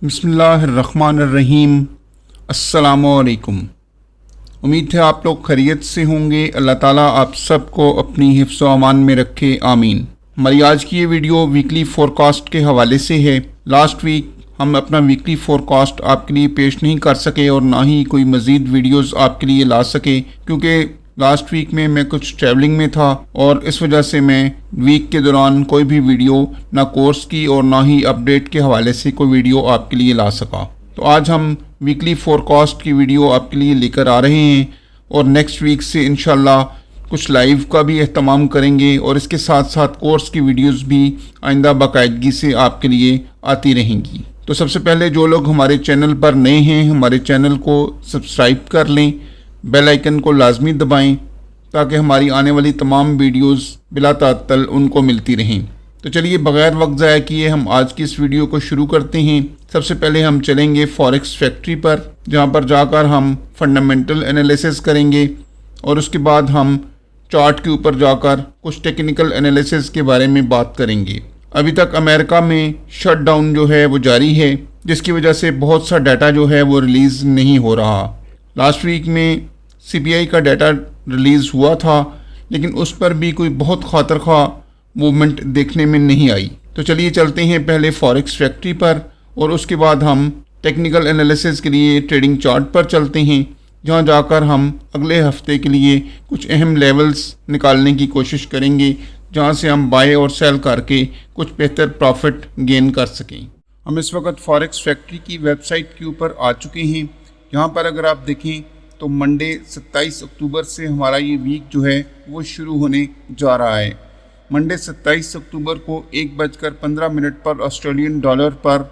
बिस्मिल्लाहिर्रहमानिर्रहीम। अस्सलामुअलैकुम। उम्मीद है आप लोग खैरियत से होंगे। अल्लाह ताला आप सबको अपनी हिफ्ज़ व अमान में रखे, आमीन। हमारी आज की ये वीडियो वीकली फोरकास्ट के हवाले से है। लास्ट वीक हम अपना वीकली फोरकास्ट आपके लिए पेश नहीं कर सके और ना ही कोई मज़ीद वीडियोस आपके लिए ला सके, क्योंकि लास्ट वीक में मैं कुछ ट्रैवलिंग में था और इस वजह से मैं वीक के दौरान कोई भी वीडियो ना कोर्स की और ना ही अपडेट के हवाले से कोई वीडियो आपके लिए ला सका। तो आज हम वीकली फोरकास्ट की वीडियो आपके लिए लेकर आ रहे हैं और नेक्स्ट वीक से इंशाल्लाह कुछ लाइव का भी एहतमाम करेंगे और इसके साथ साथ कोर्स की वीडियोस भी आइंदा बाकायदगी से आपके लिए आती रहेंगी। तो सबसे पहले जो लोग हमारे चैनल पर नए हैं, हमारे चैनल को सब्सक्राइब कर लें, बेल आइकन को लाजमी दबाएं ताकि हमारी आने वाली तमाम वीडियोस बिला तात्तल उनको मिलती रहें। तो चलिए बग़ैर वक्त ज़ाया किए हम आज की इस वीडियो को शुरू करते हैं। सबसे पहले हम चलेंगे फॉरेक्स फैक्ट्री पर, जहां पर जाकर हम फंडामेंटल एनालिसिस करेंगे और उसके बाद हम चार्ट के ऊपर जाकर कुछ टेक्निकल एनालिसिस के बारे में बात करेंगे। अभी तक अमेरिका में शटडाउन जो है वो जारी है, जिसकी वजह से बहुत सा डाटा जो है वो रिलीज़ नहीं हो रहा। लास्ट वीक में CPI का डाटा रिलीज़ हुआ था, लेकिन उस पर भी कोई बहुत खातर-खा मूवमेंट देखने में नहीं आई। तो चलिए चलते हैं पहले फॉरेक्स फैक्ट्री पर और उसके बाद हम टेक्निकल एनालिसिस के लिए ट्रेडिंग चार्ट पर चलते हैं, जहां जाकर हम अगले हफ्ते के लिए कुछ अहम लेवल्स निकालने की कोशिश करेंगे, जहां से हम बाय और सेल करके कुछ बेहतर प्रॉफिट गेन कर सकें। हम इस वक्त फॉरेक्स फैक्ट्री की वेबसाइट के ऊपर आ चुके हैं। यहाँ पर अगर आप देखें तो मंडे 27 अक्टूबर से हमारा ये वीक जो है वो शुरू होने जा रहा है। मंडे 27 अक्टूबर को 1:15 पर ऑस्ट्रेलियन डॉलर पर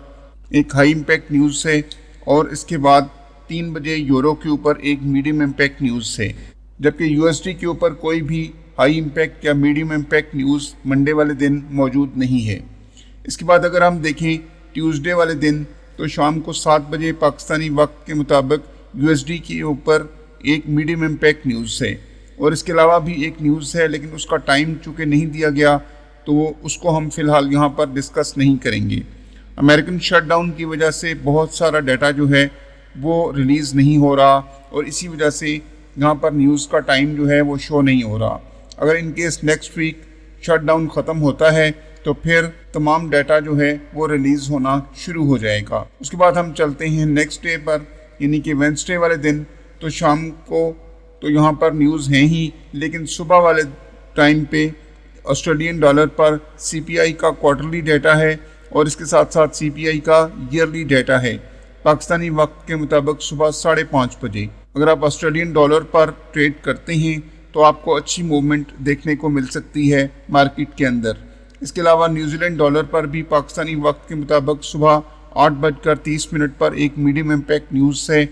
एक हाई इम्पैक्ट न्यूज़ है और इसके बाद 3 बजे यूरो के ऊपर एक मीडियम इम्पैक्ट न्यूज़ है, जबकि USD के ऊपर कोई भी हाई इम्पैक्ट या मीडियम इम्पैक्ट न्यूज़ मंडे वाले दिन मौजूद नहीं है। इसके बाद अगर हम देखें ट्यूसडे वाले दिन तो शाम को 7 बजे पाकिस्तानी वक्त के मुताबिक USD के ऊपर एक मीडियम इम्पैक्ट न्यूज़ है और इसके अलावा भी एक न्यूज़ है, लेकिन उसका टाइम चूँकि नहीं दिया गया तो उसको हम फ़िलहाल यहाँ पर डिस्कस नहीं करेंगे। अमेरिकन शटडाउन की वजह से बहुत सारा डाटा जो है वो रिलीज़ नहीं हो रहा और इसी वजह से यहाँ पर न्यूज़ का टाइम जो है वो शो नहीं हो रहा। अगर in case next week shutdown ख़त्म होता है तो फिर तमाम डाटा जो है वो रिलीज़ होना शुरू हो जाएगा। उसके बाद हम चलते हैं नेक्स्ट डे पर, यानी कि वेडनेसडे वाले दिन। तो शाम को तो यहाँ पर न्यूज़ है ही, लेकिन सुबह वाले टाइम पे ऑस्ट्रेलियन डॉलर पर CPI का क्वार्टरली डाटा है और इसके साथ साथ CPI का ईयरली डाटा है पाकिस्तानी वक्त के मुताबिक सुबह 5:30 बजे। अगर आप ऑस्ट्रेलियन डॉलर पर ट्रेड करते हैं तो आपको अच्छी मूवमेंट देखने को मिल सकती है मार्केट के अंदर। इसके अलावा न्यूजीलैंड डॉलर पर भी पाकिस्तानी वक्त के मुताबिक सुबह 8:30 पर एक मीडियम इम्पैक्ट न्यूज़ है।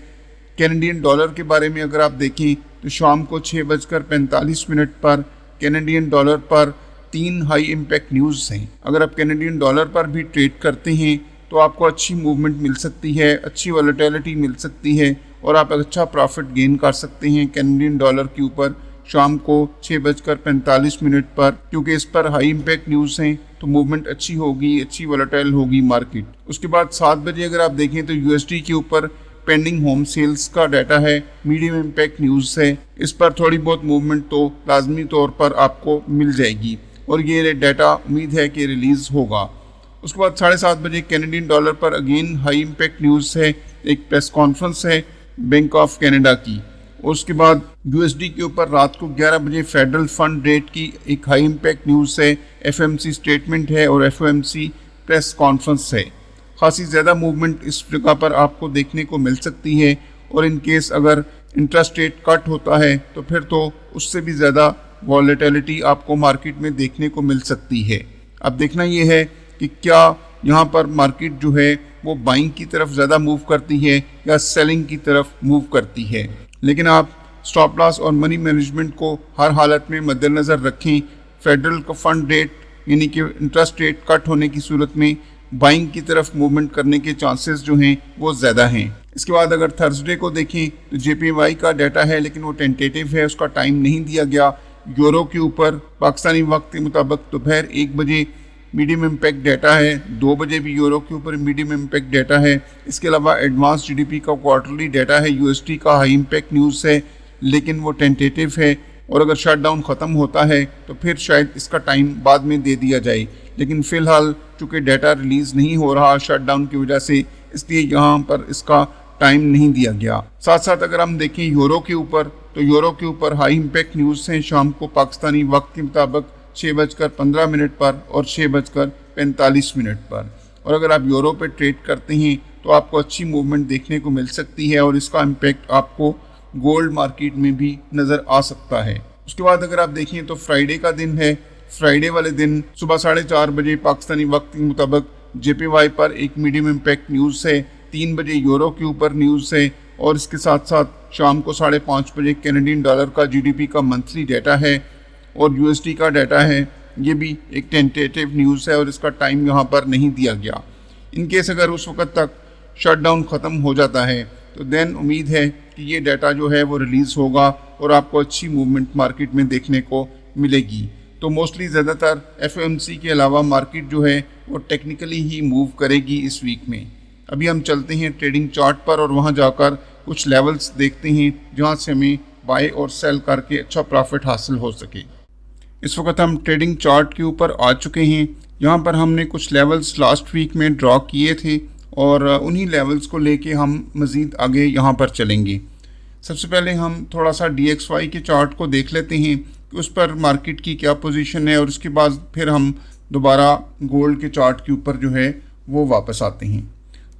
कैनेडियन डॉलर के बारे में अगर आप देखें तो शाम को 6:45 पर कैनेडियन डॉलर पर 3 हाई इम्पैक्ट न्यूज़ हैं। अगर आप कैनेडियन डॉलर पर भी ट्रेड करते हैं तो आपको अच्छी मूवमेंट मिल सकती है, अच्छी वॉलेटिलिटी मिल सकती है और आप अच्छा प्रॉफिट गेन कर सकते हैं कैनेडियन डॉलर के ऊपर शाम को 6:45 पर, क्योंकि इस पर हाई इम्पैक्ट न्यूज़ हैं तो मूवमेंट अच्छी होगी, अच्छी वॉलेटाइल होगी मार्केट। उसके बाद 7 बजे अगर आप देखें तो USD के ऊपर पेंडिंग होम सेल्स का डाटा है, मीडियम इम्पैक्ट न्यूज़ है। इस पर थोड़ी बहुत मूवमेंट तो लाजमी तौर पर आपको मिल जाएगी और ये डाटा उम्मीद है कि रिलीज़ होगा। उसके बाद 7:30 बजे कैनेडियन डॉलर पर अगेन हाई इम्पैक्ट न्यूज़ है, एक प्रेस कॉन्फ्रेंस है बैंक ऑफ कनाडा की। उसके बाद USD के ऊपर रात को 11 बजे फेडरल फंड रेट की एक हाई इम्पैक्ट न्यूज़ है, FOMC स्टेटमेंट है और FOMC प्रेस कॉन्फ्रेंस है। खासी ज़्यादा मूवमेंट इस जगह पर आपको देखने को मिल सकती है और इन केस अगर इंटरेस्ट रेट कट होता है तो फिर तो उससे भी ज़्यादा वॉलेटिलिटी आपको मार्केट में देखने को मिल सकती है। अब देखना ये है कि क्या यहाँ पर मार्केट जो है वो बाइंग की तरफ ज़्यादा मूव करती है या सेलिंग की तरफ मूव करती है। लेकिन आप स्टॉप लॉस और मनी मैनेजमेंट को हर हालत में मद्देनज़र रखें। फेडरल का फंड रेट यानी कि इंटरेस्ट रेट कट होने की सूरत में बाइंग की तरफ मूवमेंट करने के चांसेस जो हैं वो ज़्यादा हैं। इसके बाद अगर थर्सडे को देखें तो JPY का डाटा है, लेकिन वो टेंटेटिव है, उसका टाइम नहीं दिया गया। यूरो के ऊपर पाकिस्तानी वक्त के मुताबिक दोपहर 1 बजे मीडियम इम्पैक्ट डाटा है, 2 बजे भी यूरो के ऊपर मीडियम इम्पैक्ट डाटा है। इसके अलावा एडवांस जीडीपी का क्वार्टरली डाटा है, यूएसडी का हाई इम्पैक्ट न्यूज़ है, लेकिन वो टेंटेटिव है और अगर शटडाउन ख़त्म होता है तो फिर शायद इसका टाइम बाद में दे दिया जाए। लेकिन फ़िलहाल चूँकि डाटा रिलीज़ नहीं हो रहा शटडाउन की वजह से, इसलिए यहाँ पर इसका टाइम नहीं दिया गया। साथ साथ अगर हम देखें यूरो के ऊपर, तो यूरो के ऊपर हाई इम्पैक्ट न्यूज़ हैं शाम को पाकिस्तानी वक्त के मुताबिक 6:15 पर और 6:45 पर। और अगर आप यूरो पे ट्रेड करते हैं तो आपको अच्छी मूवमेंट देखने को मिल सकती है और इसका इम्पैक्ट आपको गोल्ड मार्केट में भी नज़र आ सकता है। उसके बाद अगर आप देखें तो फ्राइडे का दिन है। फ्राइडे वाले दिन सुबह 4:30 बजे पाकिस्तानी वक्त के मुताबिक JPY पर एक मीडियम इम्पैक्ट न्यूज़ है, 3 बजे यूरो के ऊपर न्यूज़ है और इसके साथ साथ शाम को 5:30 बजे कैनेडियन डॉलर का GDP का मंथली डाटा है और USD का डाटा है। ये भी एक टेंटेटिव न्यूज़ है और इसका टाइम यहाँ पर नहीं दिया गया। इन केस अगर उस वक्त तक शटडाउन ख़त्म हो जाता है तो देन उम्मीद है कि ये डाटा जो है वो रिलीज़ होगा और आपको अच्छी मूवमेंट मार्केट में देखने को मिलेगी। तो मोस्टली ज़्यादातर FOMC के अलावा मार्केट जो है वो टेक्निकली ही मूव करेगी इस वीक में। अभी हम चलते हैं ट्रेडिंग चार्ट पर और वहाँ जाकर कुछ लेवल्स देखते हैं जहाँ से हमें बाय और सेल करके अच्छा प्रॉफिट हासिल हो सके। इस वक्त हम ट्रेडिंग चार्ट के ऊपर आ चुके हैं। यहाँ पर हमने कुछ लेवल्स लास्ट वीक में ड्रॉ किए थे और उन्हीं लेवल्स को लेके हम मज़ीद आगे यहाँ पर चलेंगे। सबसे पहले हम थोड़ा सा DXY के चार्ट को देख लेते हैं कि उस पर मार्केट की क्या पोजीशन है और उसके बाद फिर हम दोबारा गोल्ड के चार्ट के ऊपर जो है वो वापस आते हैं।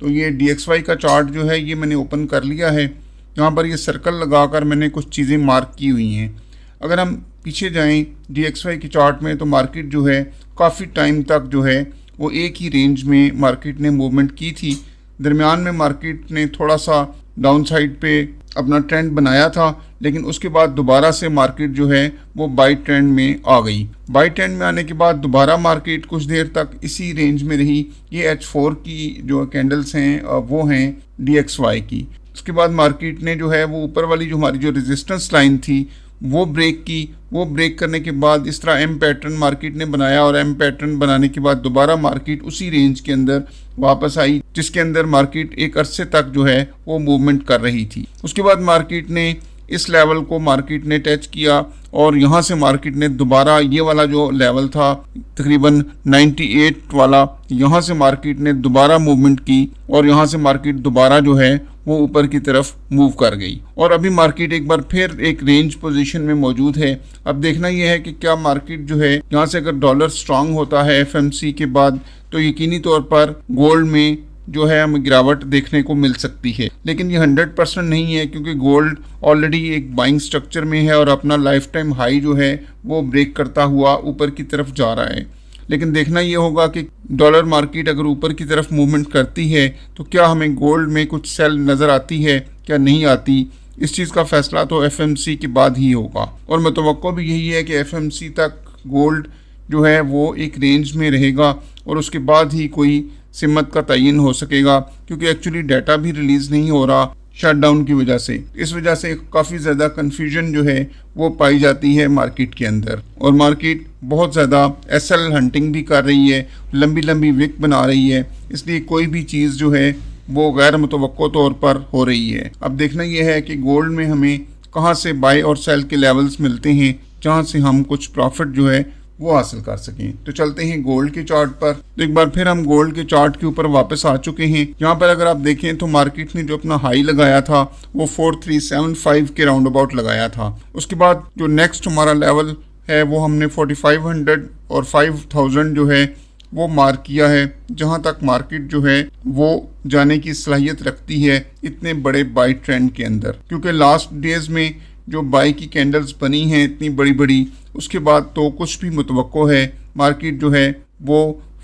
तो ये DXY का चार्ट जो है ये मैंने ओपन कर लिया है। यहाँ पर ये सर्कल लगाकर मैंने कुछ चीज़ें मार्क की हुई हैं। अगर हम पीछे जाएं DXY के चार्ट में तो मार्केट जो है काफ़ी टाइम तक जो है वो एक ही रेंज में मार्केट ने मूवमेंट की थी। दरमियान में मार्केट ने थोड़ा सा डाउन साइड पे अपना ट्रेंड बनाया था, लेकिन उसके बाद दोबारा से मार्केट जो है वो बाई ट्रेंड में आ गई। बाई ट्रेंड में आने के बाद दोबारा मार्केट कुछ देर तक इसी रेंज में रही। ये H4 की जो कैंडल्स हैं वो हैं DXY की। उसके बाद मार्केट ने जो है वो ऊपर वाली जो हमारी जो रेजिस्टेंस लाइन थी वो ब्रेक की। वो ब्रेक करने के बाद इस तरह M पैटर्न मार्केट ने बनाया और M पैटर्न बनाने के बाद दोबारा मार्केट उसी रेंज के अंदर वापस आई जिसके अंदर मार्केट एक अरसे तक जो है वो मूवमेंट कर रही थी। उसके बाद मार्केट ने इस लेवल को मार्केट ने टच किया और यहाँ से मार्केट ने दोबारा ये वाला जो लेवल था तकरीबन 98 वाला, यहाँ से मार्केट ने दोबारा मूवमेंट की और यहाँ से मार्केट दोबारा जो है वो ऊपर की तरफ मूव कर गई और अभी मार्केट एक बार फिर एक रेंज पोजीशन में मौजूद है। अब देखना यह है कि क्या मार्केट जो है यहाँ से अगर डॉलर स्ट्रांग होता है FMC के बाद तो यकीनी तौर पर गोल्ड में जो है हमें गिरावट देखने को मिल सकती है, लेकिन ये 100% नहीं है क्योंकि गोल्ड ऑलरेडी एक बाइंग स्ट्रक्चर में है और अपना लाइफ टाइम हाई जो है वो ब्रेक करता हुआ ऊपर की तरफ जा रहा है। लेकिन देखना ये होगा कि डॉलर मार्केट अगर ऊपर की तरफ मूवमेंट करती है तो क्या हमें गोल्ड में कुछ सेल नज़र आती है क्या नहीं आती। इस चीज़ का फैसला तो FMC के बाद ही होगा और मुतवक्को भी यही है कि FMC तक गोल्ड जो है वो एक रेंज में रहेगा और उसके बाद ही कोई सिमत का तयन हो सकेगा, क्योंकि एक्चुअली डाटा भी रिलीज़ नहीं हो रहा शटडाउन की वजह से। इस वजह से काफ़ी ज़्यादा कन्फ्यूजन जो है वो पाई जाती है मार्केट के अंदर और मार्केट बहुत ज़्यादा SL हंटिंग भी कर रही है, लंबी लंबी विक बना रही है, इसलिए कोई भी चीज़ जो है वो गैर मुतवक्को तौर पर हो रही है। अब देखना यह है कि गोल्ड में हमें कहाँ से बाय और सेल के लेवल्स मिलते हैं जहाँ से हम कुछ प्रॉफिट जो है वो हासिल कर सकें। तो चलते हैं गोल्ड के चार्ट पर। तो एक बार फिर हम गोल्ड के चार्ट के ऊपर वापस आ चुके हैं। यहाँ पर अगर आप देखें तो मार्केट ने जो अपना हाई लगाया था वो 4375 के राउंड अबाउट लगाया था। उसके बाद जो नेक्स्ट हमारा लेवल है वो हमने 4500 और 5000 जो है वो मार्क किया है, जहाँ तक मार्केट जो है वो जाने की सलाहियत रखती है इतने बड़े बाई ट्रेंड के अंदर, क्योंकि लास्ट डेज में जो बाई की कैंडल्स बनी हैं इतनी बड़ी बड़ी, उसके बाद तो कुछ भी मुतवक्को है मार्केट जो है वो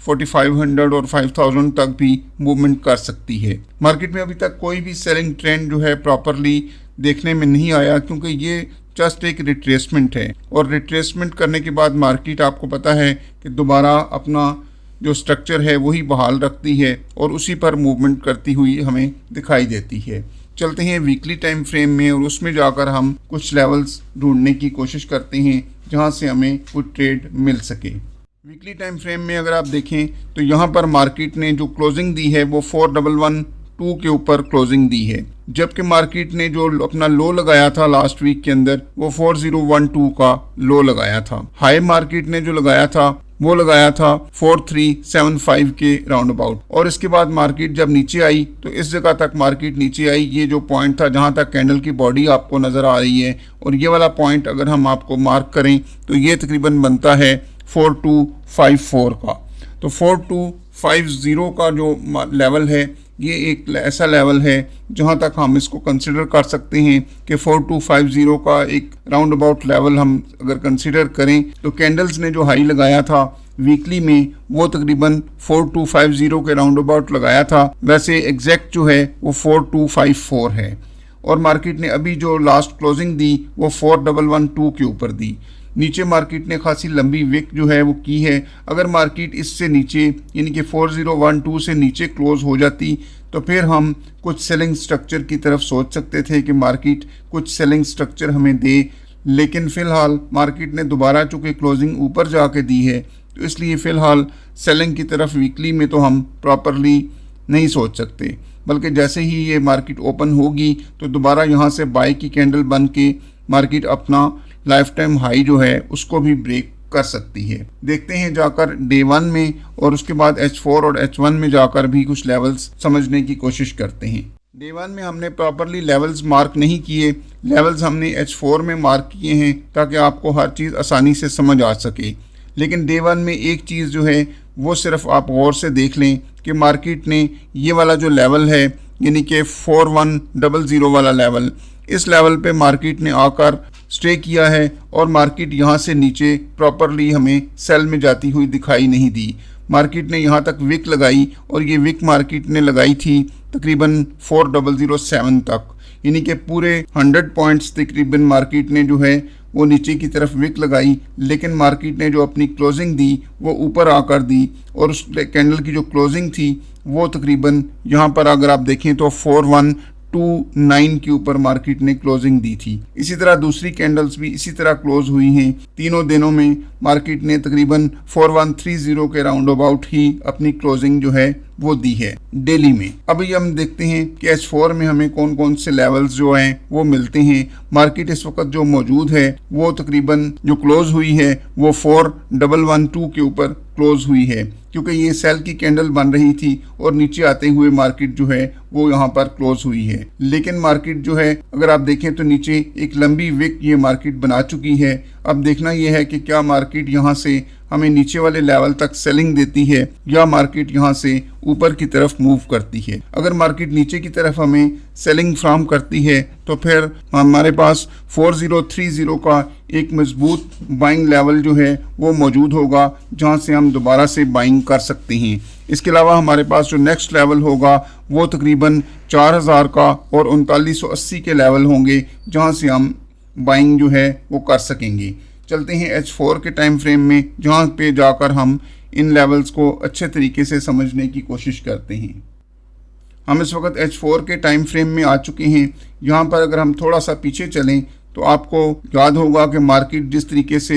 4500 और 5000 तक भी मूवमेंट कर सकती है। मार्केट में अभी तक कोई भी सेलिंग ट्रेंड जो है प्रॉपरली देखने में नहीं आया, क्योंकि ये जस्ट एक रिट्रेसमेंट है और रिट्रेसमेंट करने के बाद मार्केट आपको पता है कि दोबारा अपना जो स्ट्रक्चर है वही बहाल रखती है और उसी पर मूवमेंट करती हुई हमें दिखाई देती है। चलते हैं वीकली टाइम फ्रेम में और उसमें जाकर हम कुछ लेवल्स ढूंढने की कोशिश करते हैं जहां से हमें कुछ ट्रेड मिल सके। वीकली टाइम फ्रेम में अगर आप देखें तो यहाँ पर मार्केट ने जो क्लोजिंग दी है वो 4112 के ऊपर क्लोजिंग दी है, जबकि मार्केट ने जो अपना लो लगाया था लास्ट वीक के अंदर वो 4012 का लो लगाया था। हाई मार्केट ने जो लगाया था वो लगाया था 4375 के राउंड अबाउट, और इसके बाद मार्केट जब नीचे आई तो इस जगह तक मार्केट नीचे आई। ये जो पॉइंट था जहां तक कैंडल की बॉडी आपको नज़र आ रही है, और ये वाला पॉइंट अगर हम आपको मार्क करें तो ये तकरीबन बनता है 4254 का। तो 4250 का जो लेवल है ये एक ऐसा लेवल है जहां तक हम इसको कंसिडर कर सकते हैं कि 4250 का एक राउंड अबाउट लेवल हम अगर कंसिडर करें तो कैंडल्स ने जो हाई लगाया था वीकली में वो तकरीबन 4250 के राउंड अबाउट लगाया था। वैसे एग्जैक्ट जो है वो 4254 है, और मार्केट ने अभी जो लास्ट क्लोजिंग दी वो 4112 के ऊपर दी। नीचे मार्केट ने खासी लंबी विक जो है वो की है। अगर मार्केट इससे नीचे यानी कि 4012 से नीचे क्लोज हो जाती तो फिर हम कुछ सेलिंग स्ट्रक्चर की तरफ सोच सकते थे कि मार्केट कुछ सेलिंग स्ट्रक्चर हमें दे, लेकिन फ़िलहाल मार्केट ने दोबारा चूँकि क्लोजिंग ऊपर जाके दी है तो इसलिए फ़िलहाल सेलिंग की तरफ वीकली में तो हम प्रॉपरली नहीं सोच सकते, बल्कि जैसे ही ये मार्केट ओपन होगी तो दोबारा यहाँ से बाय की कैंडल बन के मार्केट अपना लाइफ टाइम हाई जो है उसको भी ब्रेक कर सकती है। देखते हैं जाकर डे 1 में, और उसके बाद H4 और H1 में जाकर भी कुछ लेवल्स समझने की कोशिश करते हैं। डे 1 में हमने प्रॉपरली लेवल्स मार्क नहीं किए, लेवल्स हमने H4 में मार्क किए हैं ताकि आपको हर चीज़ आसानी से समझ आ सके। लेकिन डे 1 में एक चीज़ जो है वो सिर्फ आप गौर से देख लें कि मार्केट ने ये वाला जो लेवल है यानी कि 4100 वाला लेवल, इस लेवल पे मार्केट ने आकर स्टे किया है, और मार्केट यहाँ से नीचे प्रॉपरली हमें सेल में जाती हुई दिखाई नहीं दी। मार्केट ने यहाँ तक विक लगाई, और ये विक मार्केट ने लगाई थी तकरीबन 4007 तक, यानी कि पूरे 100 पॉइंट्स तकरीबन मार्केट ने जो है वो नीचे की तरफ विक लगाई। लेकिन मार्केट ने जो अपनी क्लोजिंग दी वो ऊपर आकर दी, और उस कैंडल की जो क्लोजिंग थी वो तकरीबन यहाँ पर अगर आप देखें तो 4129 के ऊपर मार्केट ने क्लोजिंग दी थी। इसी तरह दूसरी कैंडल्स भी इसी तरह क्लोज हुई हैं। तीनों दिनों में मार्केट ने तकरीबन 4130 के राउंड अबाउट ही अपनी क्लोजिंग जो है वो दी है डेली में। अभी हम देखते हैं कि H4 में हमें कौन कौन से लेवल्स जो हैं वो मिलते हैं। मार्केट इस वक्त जो मौजूद है वो तकरीबन जो क्लोज हुई है वो 4112 के ऊपर क्लोज हुई है, क्योंकि ये सेल की कैंडल बन रही थी और नीचे आते हुए मार्केट जो है वो यहाँ पर क्लोज हुई है। लेकिन मार्केट जो है अगर आप देखें तो नीचे एक लंबी विक ये मार्केट बना चुकी है। अब देखना यह है कि क्या मार्केट यहाँ से हमें नीचे वाले लेवल तक सेलिंग देती है या मार्केट यहाँ से ऊपर की तरफ मूव करती है। अगर मार्केट नीचे की तरफ हमें सेलिंग फ्राहम करती है तो फिर हमारे पास 4030 का एक मजबूत बाइंग लेवल जो है वो मौजूद होगा, जहाँ से हम दोबारा से बाइंग कर सकते हैं। इसके अलावा हमारे पास जो नेक्स्ट लेवल होगा वो तकरीबन 4000 का और 3980 के लेवल होंगे, जहाँ से हम बाइंग जो है वो कर सकेंगे। चलते हैं H4 के टाइम फ्रेम में, जहाँ पे जाकर हम इन लेवल्स को अच्छे तरीके से समझने की कोशिश करते हैं। हम इस वक्त H4 के टाइम फ्रेम में आ चुके हैं। यहाँ पर अगर हम थोड़ा सा पीछे चलें तो आपको याद होगा कि मार्केट जिस तरीके से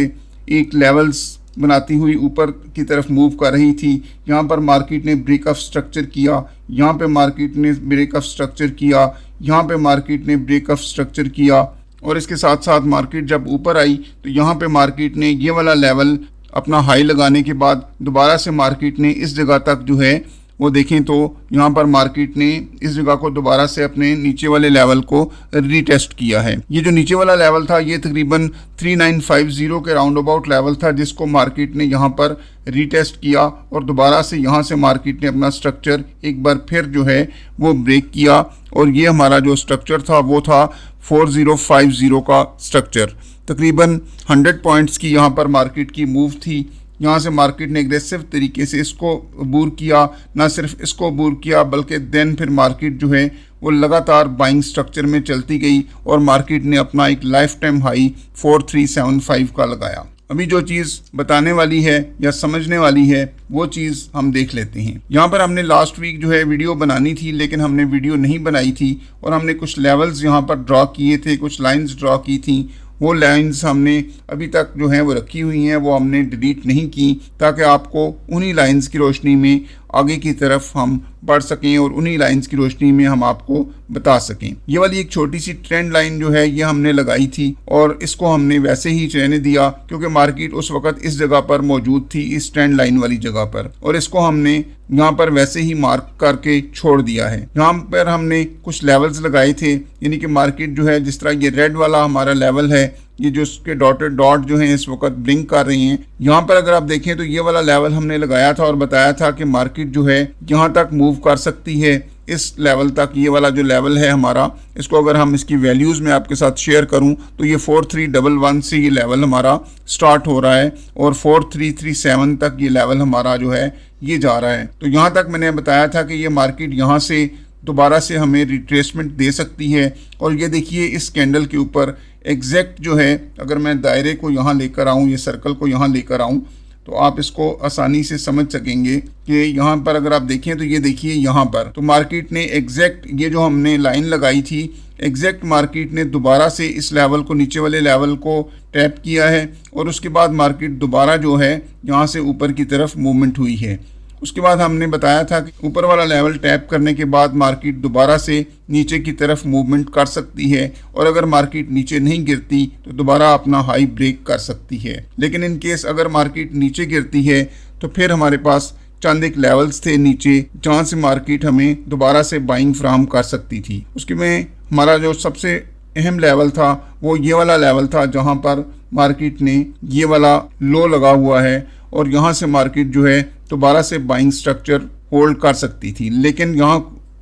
एक लेवल्स बनाती हुई ऊपर की तरफ मूव कर रही थी, यहाँ पर मार्केट ने ब्रेकअप स्ट्रक्चर किया, यहाँ पे मार्केट ने ब्रेकअप स्ट्रक्चर किया, यहाँ पे मार्केट ने ब्रेकअप स्ट्रक्चर किया, और इसके साथ साथ मार्केट जब ऊपर आई तो यहाँ पे मार्केट ने ये वाला लेवल अपना हाई लगाने के बाद दोबारा से मार्केट ने इस जगह तक जो है वो देखें तो यहाँ पर मार्केट ने इस जगह को दोबारा से अपने नीचे वाले लेवल को रीटेस्ट किया है। ये जो नीचे वाला लेवल था ये तकरीबन 3950 के राउंड अबाउट लेवल था, जिसको मार्केट ने यहाँ पर रीटेस्ट किया और दोबारा से यहाँ से मार्केट ने अपना स्ट्रक्चर एक बार फिर जो है वो ब्रेक किया, और ये हमारा जो स्ट्रक्चर था वो था 4050 का स्ट्रक्चर। तकरीबन 100 पॉइंट्स की यहाँ पर मार्केट की मूव थी। यहाँ से मार्केट ने एग्रेसिव तरीके से इसको अबूर किया, ना सिर्फ इसको अबूर किया बल्कि देन फिर मार्केट जो है वो लगातार बाइंग स्ट्रक्चर में चलती गई और मार्केट ने अपना एक लाइफ टाइम हाई 4375 का लगाया। अभी जो चीज़ बताने वाली है या समझने वाली है वो चीज़ हम देख लेते हैं। यहाँ पर हमने लास्ट वीक जो है वीडियो बनानी थी, लेकिन हमने वीडियो नहीं बनाई थी और हमने कुछ लेवल्स यहाँ पर ड्रॉ किए थे, कुछ लाइंस ड्रॉ की थी, वो लाइंस हमने अभी तक जो है वो रखी हुई हैं, वो हमने डिलीट नहीं की, ताकि आपको उन्हीं लाइंस की रोशनी में आगे की तरफ हम बढ़ सकें और उन्हीं लाइंस की रोशनी में हम आपको बता सकें। ये वाली एक छोटी सी ट्रेंड लाइन जो है ये हमने लगाई थी और इसको हमने वैसे ही रहने दिया क्योंकि मार्केट उस वक्त इस जगह पर मौजूद थी, इस ट्रेंड लाइन वाली जगह पर, और इसको हमने यहाँ पर वैसे ही मार्क करके छोड़ दिया है। यहाँ पर हमने कुछ लेवल्स लगाए थे, यानी कि मार्केट जो है जिस तरह ये रेड वाला हमारा लेवल है, ये जो इसके डॉटेड डॉट जो हैं इस वक्त ब्लिंक कर रही हैं, यहाँ पर अगर आप देखें तो ये वाला लेवल हमने लगाया था और बताया था कि मार्केट जो है यहाँ तक मूव कर सकती है, इस लेवल तक। ये वाला जो लेवल है हमारा, इसको अगर हम इसकी वैल्यूज़ में आपके साथ शेयर करूं तो ये 4311 से ये लेवल हमारा स्टार्ट हो रहा है और 4337 तक ये लेवल हमारा जो है ये जा रहा है। तो यहाँ तक मैंने बताया था कि ये मार्केट यहाँ से दोबारा से हमें रिट्रेसमेंट दे सकती है। और ये देखिए इस कैंडल के ऊपर एग्जैक्ट जो है, अगर मैं दायरे को यहाँ लेकर आऊँ, ये सर्कल को यहाँ लेकर आऊँ, तो आप इसको आसानी से समझ सकेंगे कि यहाँ पर अगर आप देखें तो ये देखिए यहाँ पर तो मार्केट ने एग्जैक्ट ये जो हमने लाइन लगाई थी, एग्जैक्ट मार्केट ने दोबारा से इस लेवल को, नीचे वाले लेवल को टैप किया है और उसके बाद मार्केट दोबारा जो है यहाँ से ऊपर की तरफ मूवमेंट हुई है। उसके बाद हमने बताया था कि ऊपर वाला लेवल टैप करने के बाद मार्केट दोबारा से नीचे की तरफ मूवमेंट कर सकती है और अगर मार्केट नीचे नहीं गिरती तो दोबारा अपना हाई ब्रेक कर सकती है। लेकिन इन केस अगर मार्केट नीचे गिरती है तो फिर हमारे पास चंद एक लेवल्स थे नीचे जहाँ से मार्केट हमें दोबारा से बाइंग फ्राहम कर सकती थी। उसके में हमारा जो सबसे अहम लेवल था वो ये वाला लेवल था जहाँ पर मार्केट ने ये वाला लो लगा हुआ है और यहाँ से मार्केट जो है दोबारा से बाइंग स्ट्रक्चर होल्ड कर सकती थी। लेकिन यहाँ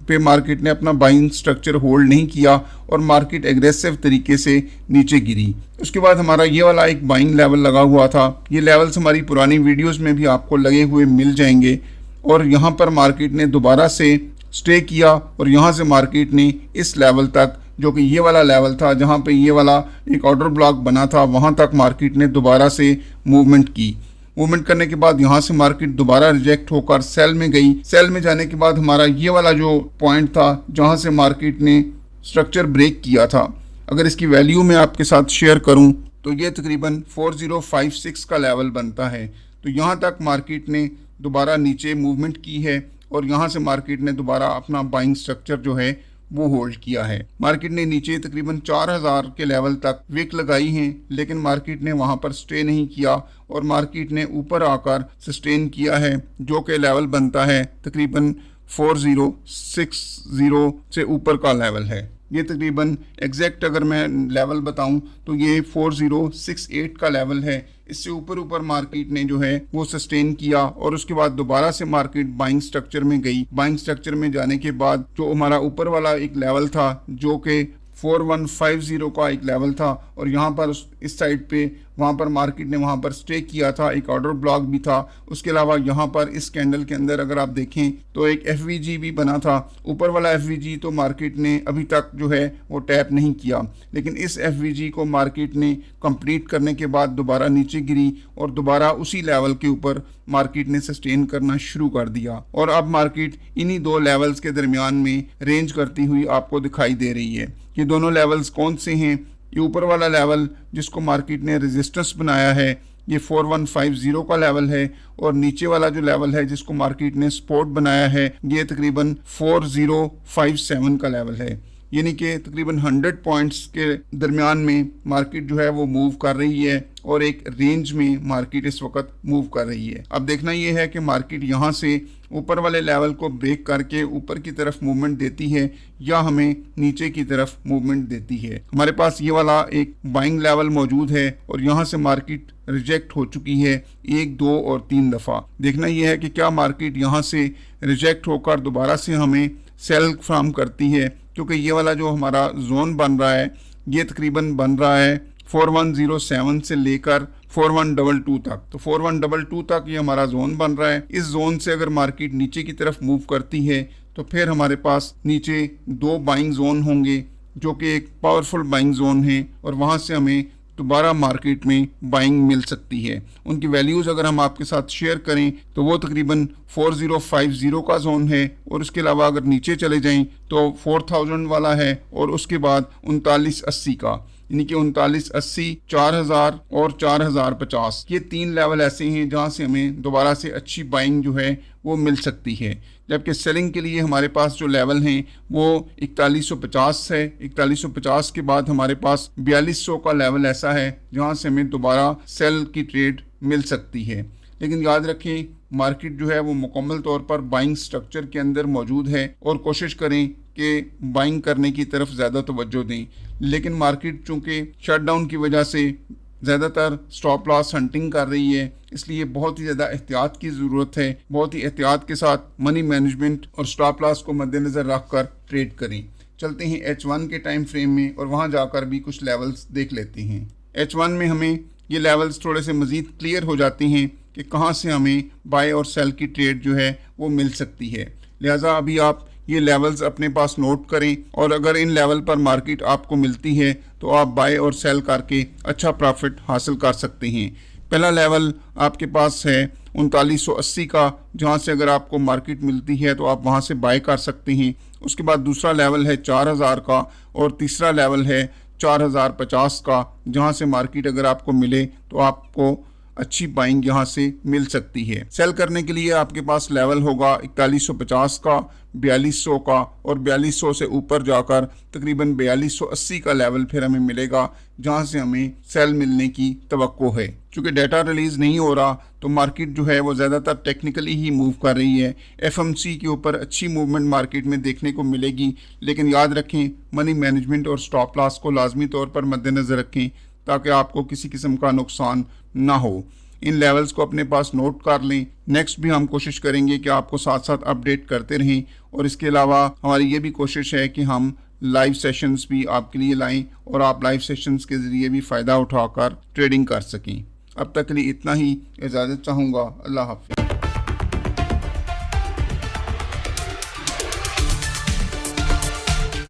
पे मार्केट ने अपना बाइंग स्ट्रक्चर होल्ड नहीं किया और मार्केट एग्रेसिव तरीके से नीचे गिरी। उसके बाद हमारा ये वाला एक बाइंग लेवल लगा हुआ था। ये लेवल्स हमारी पुरानी वीडियोस में भी आपको लगे हुए मिल जाएंगे और यहाँ पर मार्केट ने दोबारा से स्टे किया और यहाँ से मार्केट ने इस लेवल तक, जो कि ये वाला लेवल था जहाँ पे ये वाला एक ऑर्डर ब्लॉक बना था, वहाँ तक मार्केट ने दोबारा से मूवमेंट की। मूवमेंट करने के बाद यहाँ से मार्केट दोबारा रिजेक्ट होकर सेल में गई। सेल में जाने के बाद हमारा ये वाला जो पॉइंट था जहाँ से मार्केट ने स्ट्रक्चर ब्रेक किया था, अगर इसकी वैल्यू मैं आपके साथ शेयर करूँ तो ये तकरीबन 4056 का लेवल बनता है। तो यहाँ तक मार्केट ने दोबारा नीचे मूवमेंट की है और यहाँ से मार्केट ने दोबारा अपना बाइंग स्ट्रक्चर जो है वो होल्ड किया है। मार्केट ने नीचे तकरीबन 4000 के लेवल तक विक लगाई हैं, लेकिन मार्केट ने वहां पर स्टे नहीं किया और मार्केट ने ऊपर आकर सस्टेन किया है, जो कि लेवल बनता है तकरीबन 4060 से ऊपर का लेवल है। ये तकरीबन एग्जैक्ट अगर मैं लेवल बताऊं तो ये 4068 का लेवल है। इससे ऊपर मार्केट ने जो है वो सस्टेन किया और उसके बाद दोबारा से मार्केट बाइंग स्ट्रक्चर में गई। बाइंग स्ट्रक्चर में जाने के बाद जो हमारा ऊपर वाला एक लेवल था जो कि 4150 का एक लेवल था और यहाँ पर इस साइड पे वहाँ पर मार्केट ने वहाँ पर स्टे किया था, एक ऑर्डर ब्लॉक भी था। उसके अलावा यहाँ पर इस कैंडल के अंदर अगर आप देखें तो एक एफवीजी भी बना था। ऊपर वाला एफवीजी तो मार्केट ने अभी तक जो है वो टैप नहीं किया, लेकिन इस एफवीजी को मार्केट ने कंप्लीट करने के बाद दोबारा नीचे गिरी और दोबारा उसी लेवल के ऊपर मार्केट ने सस्टेन करना शुरू कर दिया और अब मार्केट इन्हीं दो लेवल्स के दरमियान में रेंज करती हुई आपको दिखाई दे रही है। ये दोनों लेवल्स कौन से हैं? ये ऊपर वाला लेवल जिसको मार्केट ने रेजिस्टेंस बनाया है ये 4150 का लेवल है और नीचे वाला जो लेवल है जिसको मार्केट ने सपोर्ट बनाया है ये तकरीबन 4057 का लेवल है। यानी कि तकरीबन 100 पॉइंट्स के दरमियान में मार्केट जो है वो मूव कर रही है और एक रेंज में मार्केट इस वक्त मूव कर रही है। अब देखना ये है कि मार्केट यहाँ से ऊपर वाले लेवल को ब्रेक करके ऊपर की तरफ मूवमेंट देती है या हमें नीचे की तरफ मूवमेंट देती है। हमारे पास ये वाला एक बाइंग लेवल मौजूद है और यहाँ से मार्केट रिजेक्ट हो चुकी है 1, 2 और 3 दफ़ा। देखना यह है कि क्या मार्केट यहाँ से रिजेक्ट होकर दोबारा से हमें सेल फ्राहम करती है, क्योंकि ये वाला जो हमारा जोन बन रहा है ये तकरीबन बन रहा है 4107 से लेकर 4122 तक। तो 4122 तक ये हमारा जोन बन रहा है। इस जोन से अगर मार्केट नीचे की तरफ मूव करती है तो फिर हमारे पास नीचे 2 बाइंग जोन होंगे जो कि एक पावरफुल बाइंग जोन है और वहाँ से हमें दोबारा मार्केट में बाइंग मिल सकती है। उनकी वैल्यूज़ अगर हम आपके साथ शेयर करें तो वो तकरीबन 4050 का जोन है, और उसके अलावा अगर नीचे चले जाएं तो 4000 वाला है, और उसके बाद 3980 का, यानी कि 3980, 4000 और 4050, ये 3 लेवल ऐसे हैं जहां से हमें दोबारा से अच्छी बाइंग जो है वो मिल सकती है। जबकि सेलिंग के लिए हमारे पास जो लेवल हैं वो 4150 है। 4150 के बाद हमारे पास 4200 का लेवल ऐसा है जहां से हमें दोबारा सेल की ट्रेड मिल सकती है। लेकिन याद रखें, मार्केट जो है वो मुकम्मल तौर पर बाइंग स्ट्रक्चर के अंदर मौजूद है, और कोशिश करें कि बाइंग करने की तरफ ज़्यादा तवज्जो दें। लेकिन मार्केट चूँकि शटडाउन की वजह से ज़्यादातर स्टॉप लॉस हंटिंग कर रही है, इसलिए बहुत ही ज़्यादा एहतियात की ज़रूरत है। बहुत ही एहतियात के साथ मनी मैनेजमेंट और स्टॉप लॉस को मद्देनज़र रख कर ट्रेड करें। चलते हैं H1 के टाइम फ्रेम में, और वहाँ जाकर भी कुछ लेवल्स देख लेते हैं। H1 में हमें ये लेवल्स थोड़े से मज़ीद क्लियर हो जाते हैं कि कहाँ से हमें बाय और सेल की ट्रेड जो है वो मिल सकती है। लिहाजा अभी आप ये लेवल्स अपने पास नोट करें, और अगर इन लेवल पर मार्केट आपको मिलती है तो आप बाय और सेल करके अच्छा प्रॉफिट हासिल कर सकते हैं। पहला लेवल आपके पास है 3980 का, जहां से अगर आपको मार्केट मिलती है तो आप वहां से बाय कर सकते हैं। उसके बाद दूसरा लेवल है 4000 का, और तीसरा लेवल है 4050 का, जहां से मार्केट अगर आपको मिले तो आपको अच्छी बाइंग यहाँ से मिल सकती है। सेल करने के लिए आपके पास लेवल होगा 4150 का, 4200 का, और 4200 से ऊपर जाकर तकरीबन 4280 का लेवल फिर हमें मिलेगा, जहाँ से हमें सेल मिलने की तवक्को है। चूँकि डाटा रिलीज नहीं हो रहा तो मार्केट जो है वो ज़्यादातर टेक्निकली ही मूव कर रही है। FMC के ऊपर अच्छी मूवमेंट मार्केट में देखने को मिलेगी, लेकिन याद रखें मनी मैनेजमेंट और स्टॉप लॉस को लाजमी तौर पर मद्देनज़र रखें ताकि आपको किसी किस्म का नुकसान ना हो। इन लेवल्स को अपने पास नोट कर लें। नेक्स्ट भी हम कोशिश करेंगे कि आपको साथ साथ अपडेट करते रहें, और इसके अलावा हमारी ये भी कोशिश है कि हम लाइव सेशंस भी आपके लिए लाएं, और आप लाइव सेशंस के ज़रिए भी फ़ायदा उठाकर ट्रेडिंग कर सकें। अब तक के लिए इतना ही, इजाज़त चाहूँगा। अल्लाह हाफ़िज़।